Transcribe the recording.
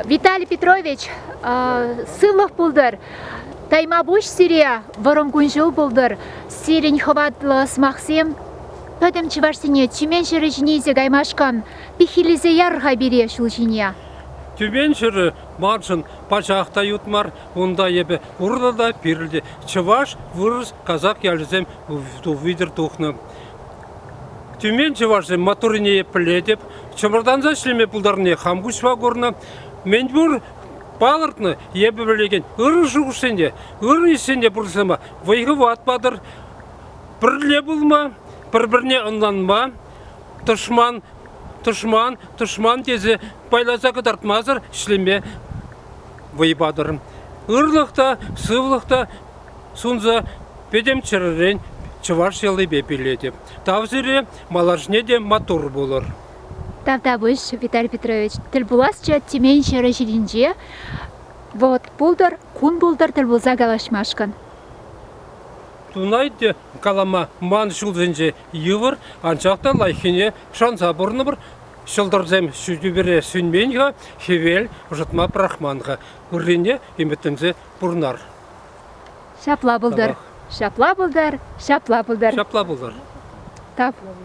Виталий Петрович, сыллық бұлдыр. Тайма бұш сирия, варынгун жыл бұлдыр. Сирень хватлы смақсем. Пөдім чывашсыне, чимен жыры жинезе гаймашкан. Пихилізе ярға бере шул жине. Түмен жыры маржын пачақта ютмар, онда ебі ұрдада перілді. Чываш, вырыз, казақ ялізем видер тухны. Түмен чывашым моторыне епіледіп, чымырданза шлеме пұлдарыне хамгушва горна. Мен бұр балыртны ебі білеген ұры жұғышсенде, ұры есенде бұрсыма, вайғы ватпадыр, бірле бұлма, бір-біріне ұнланма, тұшман тезі байласа қыдартмазыр шлеме вайбадырым. Ұрлықта, сывлықта, сұнза бедем чырырен чываш елі бепеледі. Тавзире маларжне де мотор болыр. Тавдабыш, Виталий Петрович, тіл бұласча темен жыры жиринже, вот бұлдыр, кун бұлдыр тіл бұлза галашмашкан. Тунайды калама ман шулзенже йывыр, анчақта лайхине шанса бұрны бір, шылдырзем сүзбере сүнменға, хевел ұжытма прахманға. Үррене еметтімзе бұрнар. Шапла бұлдыр. Шапла бұлдыр. Шапла бұлдыр. Тап.